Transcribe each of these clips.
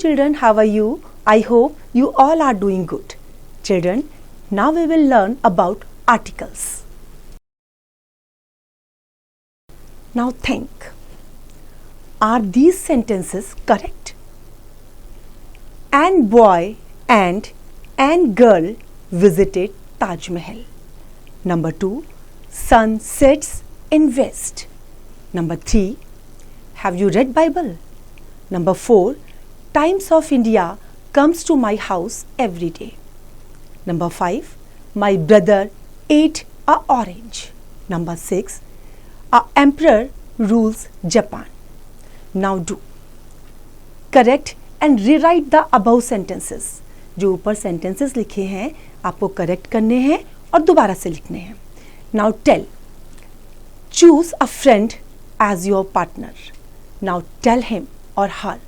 children, how are you? I hope you all are doing good. Children, now we will learn about articles. Now think, are these sentences correct? An boy and an girl visited Taj Mahal. Number 2, sun sets in west. Number 3, have you read Bible? Number 4, Times of India comes to my house every day. Number 5, my brother ate an orange. Number 6, a emperor rules Japan. Now do correct and rewrite the above sentences. जो ऊपर sentences लिखे हैं आपको correct करने हैं और दोबारा से लिखने हैं. Now tell. Choose a friend as your partner. Now tell him or her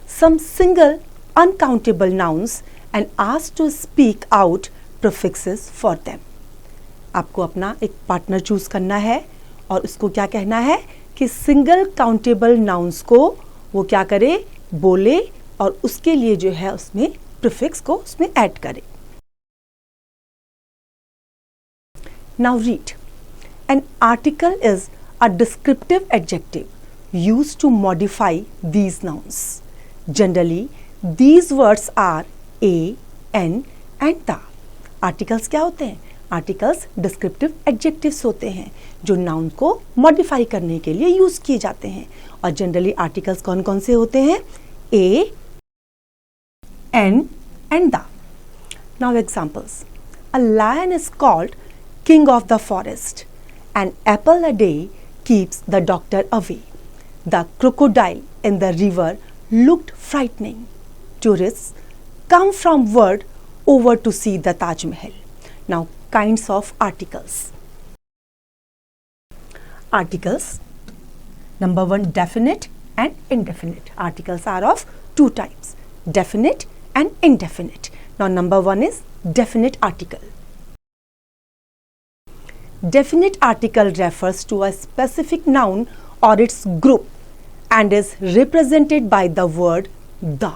some single uncountable nouns and ask to speak out prefixes for them. आपको अपना एक पार्टनर चूज करना है और उसको क्या कहना है कि सिंगल काउंटेबल नाउन्स को वो क्या करे, बोले और उसके लिए जो है उसमें प्रीफिक्स को उसमें ऐड करे. Now read. An article is a descriptive adjective used to modify these nouns. Generally, these words are a, an and the. Articles क्या होते हैं? Articles descriptive adjectives होते हैं जो noun को modify करने के लिए use किए जाते हैं. और generally articles कौन कौन से होते हैं? A, an and the. Now examples. A lion is called king of the forest. An apple a day keeps the doctor away. The crocodile in the river looked frightening. Tourists come from world over to see the Taj Mahal. Now kinds of articles. Articles. Number 1, definite and indefinite. Articles are of two types, definite and indefinite. Now number 1 is definite article. Definite article refers to a specific noun or its group and is represented by the word the.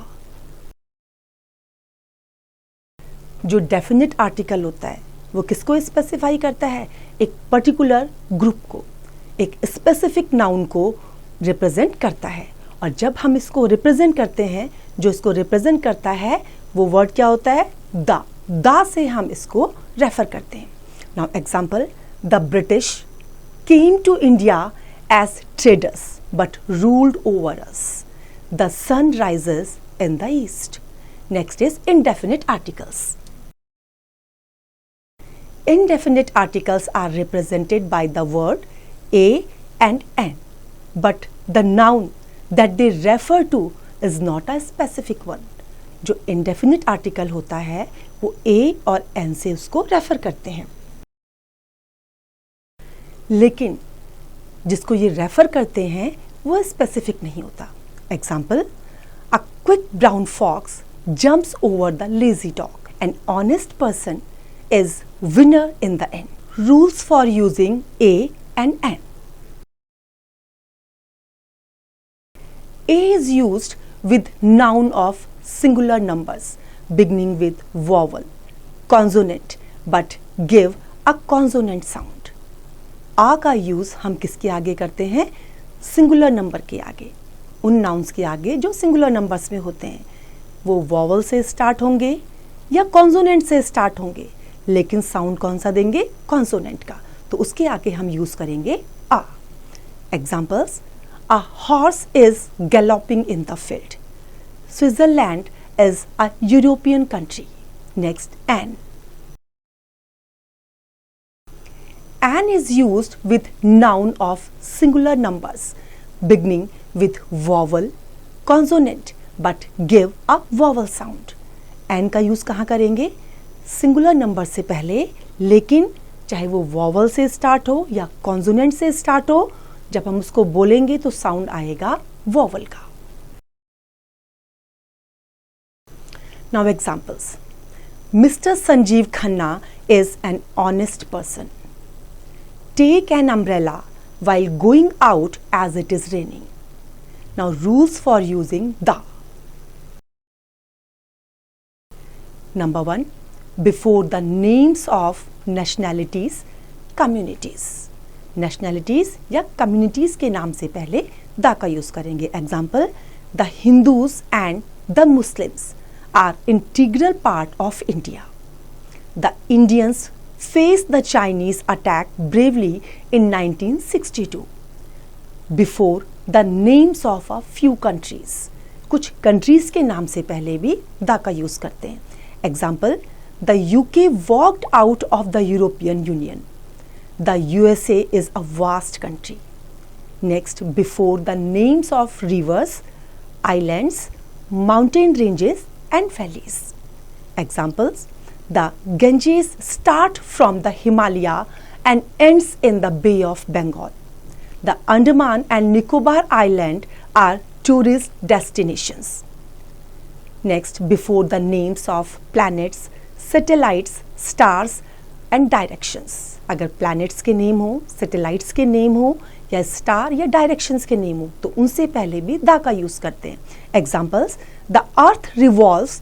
जो definite article होता है वो किसको specify करता है? एक particular group को, एक स्पेसिफिक नाउन को रिप्रेजेंट करता है. और जब हम इसको रिप्रेजेंट करते हैं, जो इसको रिप्रेजेंट करता है वो वर्ड क्या होता है? द. द से हम इसको रेफर करते हैं. Now example, the British came to India as traders but ruled over us. The sun rises in the east. Next is indefinite articles. Indefinite articles are represented by the word a and an, but the noun that they refer to is not a specific one. जो indefinite article होता है वो a और n से उसको refer करते हैं, लेकिन जिसको ये रेफर करते हैं वो स्पेसिफिक नहीं होता. Example, a quick brown fox jumps over the lazy dog. An honest person is winner in the end. Rules for using a and an. A is used with noun of singular numbers beginning with vowel consonant but give a consonant sound. A का use हम किसके आगे करते हैं? Singular number के आगे. उन nouns के आगे जो सिंगुलर नंबर्स में होते हैं वो वॉवल से स्टार्ट होंगे या कॉन्सोनेंट से स्टार्ट होंगे, लेकिन साउंड कौन सा देंगे? कॉन्सोनेंट का. तो उसके आगे हम यूज करेंगे a. Examples, a horse is galloping in the field. Switzerland is a European country. Next, an. An is used with noun of singular numbers beginning with vowel consonant but give a vowel sound. An का use कहाँ करेंगे? Singular number से पहले, लेकिन चाहे वो vowel से start हो या कॉन्सोनेंट से स्टार्ट हो, जब हम उसको बोलेंगे तो साउंड आएगा वॉवल का. Now examples. Mister Sanjeev Khanna is an honest person. Take an umbrella while going out as it is raining. Now rules for using the. Number 1, before the names of nationalities, communities. Nationalities या communities के नाम से पहले the का use करेंगे. Example, the Hindus and the Muslims are integral part of India. The Indians faced the Chinese attack bravely in 1962. Before the names of a few countries. कुछ countries के नाम से पहले भी द का यूज करते हैं. Example, the UK walked out of the European Union. The USA is a vast country. Next, before the names of rivers, islands, mountain ranges and valleys. Examples, the Ganges start from the Himalaya and ends in the bay of Bengal. The Andaman and Nicobar Island are tourist destinations. Next, before the names of planets, satellites, stars and directions. अगर planets के name हो, satellites के name हो या star या directions के name हो तो उनसे पहले भी द का यूज करते हैं. Examples, the earth revolves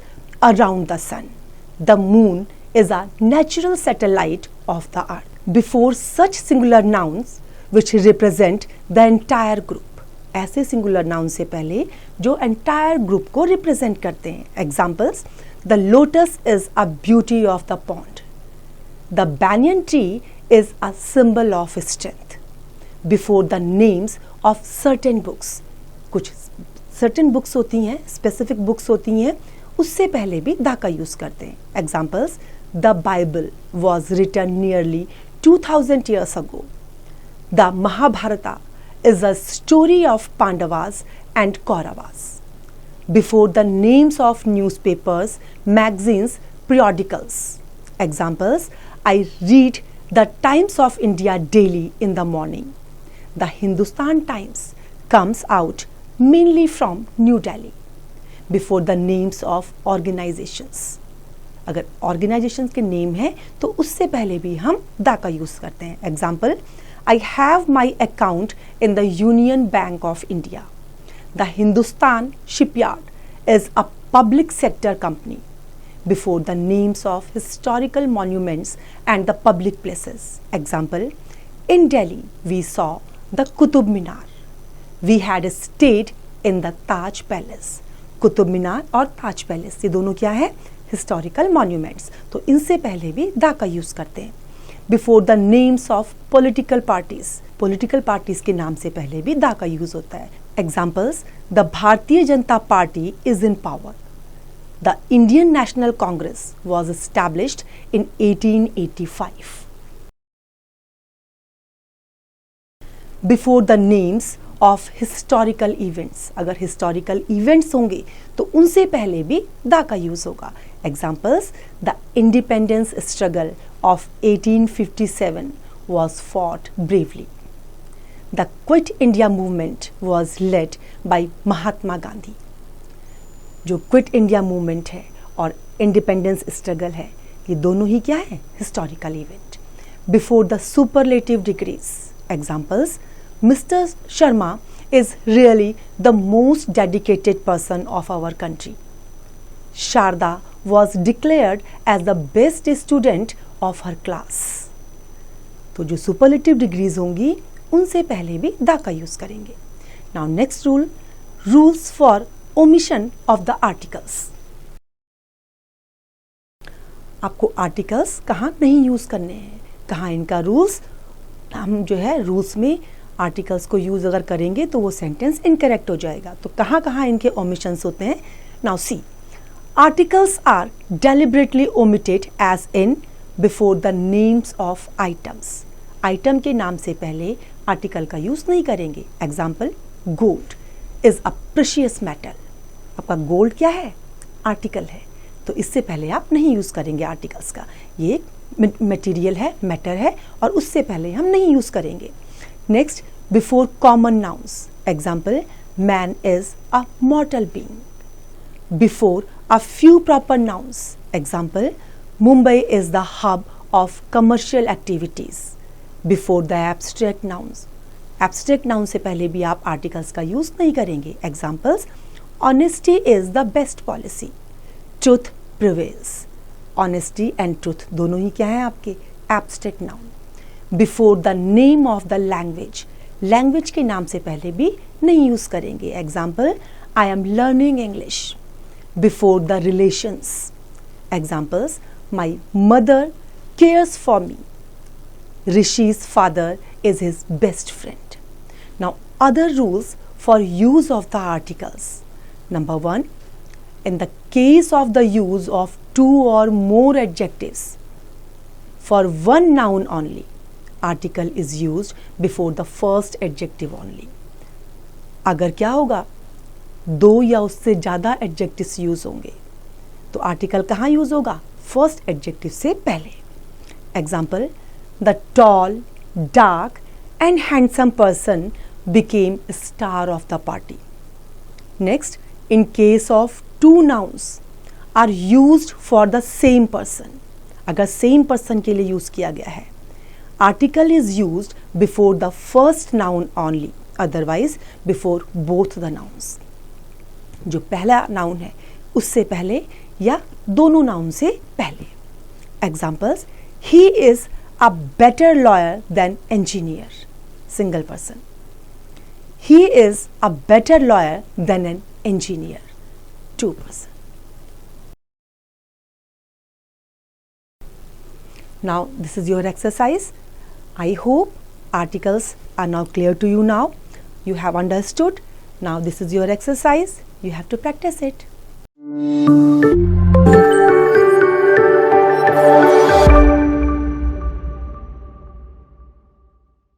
around the sun. The moon is a natural satellite of the earth. Before such singular nouns which represent the entire group. ऐसे singular noun से पहले जो entire group को represent करते हैं. Examples, the lotus is a beauty of the pond. The banyan tree is a symbol of strength. Before the names of certain books. कुछ certain books होती हैं, specific books होती हैं, उससे पहले भी द का यूज करते हैं. Examples, the Bible was written nearly 2000 years ago. The Mahabharata is a story of Pandavas and Kauravas. Before the names of newspapers, magazines, periodicals. Examples, I read the Times of India daily in the morning. The Hindustan Times comes out mainly from New Delhi. Before the names of organizations. अगर organizations के name है तो उससे पहले भी हम the का use करते हैं. Example, I have my account in the Union Bank of India. The Hindustan Shipyard is a public sector company. Before the names of historical monuments and the public places. Example, in Delhi we saw the Qutub Minar. We had stayed in the Taj Palace. Qutub Minar और Taj Palace ये दोनों क्या है? Historical monuments. तो इनसे पहले भी the का यूज करते हैं. Before the names of political parties. Political parties के नाम से पहले भी द का यूज होता है. Examples, the Bharatiya Janata party is in power. The Indian national Congress was established in 1885. Before the names of historical events. अगर हिस्टोरिकल इवेंट्स होंगे तो उनसे पहले भी द का यूज होगा. Examples, the independence struggle of 1857 was fought bravely. The Quit India movement was led by Mahatma Gandhi. जो quit India movement है और इंडिपेंडेंस स्ट्रगल है ये दोनों ही क्या है? Historical event. Before the superlative degrees. Examples, mister Sharma is really the most dedicated person of our country. Sharda was declared as the best student of her class. तो जो सुपरलेटिव डिग्रीज होंगी उनसे पहले भी द का यूज करेंगे. Now next rule, rules for omission of the articles. आपको articles कहाँ नहीं यूज करने हैं, कहाँ इनका रूल्स, हम जो है रूल्स में आर्टिकल्स को यूज अगर करेंगे तो वो सेंटेंस इनकरेक्ट हो जाएगा. तो कहाँ कहाँ इनके ओमिशंस होते हैं. Now see, articles are deliberately omitted as in before the names of items. Item के नाम से पहले आर्टिकल का यूज नहीं करेंगे. Example, gold is a precious metal. आपका गोल्ड क्या है? आर्टिकल है, तो इससे पहले आप नहीं यूज करेंगे आर्टिकल्स का. ये मटेरियल है, मैटर है और उससे पहले हम नहीं यूज करेंगे. Next, before common nouns. Example, man is a मॉर्टल being. Before a few proper nouns. Example, Mumbai is the hub of commercial activities. Before the abstract nouns. Abstract noun से पहले भी आप articles का use नहीं करेंगे. Examples, honesty is the best policy. Truth prevails. Honesty and truth दोनों ही क्या हैं आपके? Abstract noun. Before the name of the language, language के नाम से पहले भी नहीं यूज करेंगे। Example, I am learning English. Before the relations, examples, my mother cares for me. Rishi's father is his best friend. Now, other rules for use of the articles. Number 1, in the case of the use of 2 or more adjectives, for one noun only, article is used before the first adjective only. अगर क्या होगा, 2 या उससे ज़्यादा adjectives use होंगे तो article कहाँ use होगा? फर्स्ट एडजेक्टिव से पहले। Example, the tall, dark and handsome person became a star of the party. Next, in case of 2 nouns are used for the same person, अगर same person के लिए use किया गया है, article is used before the first noun only, otherwise before both the nouns. जो पहला noun है उससे पहले या दोनों noun से पहले। Examples, he is a better lawyer than engineer. Single person. He is a better lawyer than an engineer. 2 person. Now this is your exercise. I hope articles are now clear to you now. You have understood. Now this is your exercise. You have to practice it.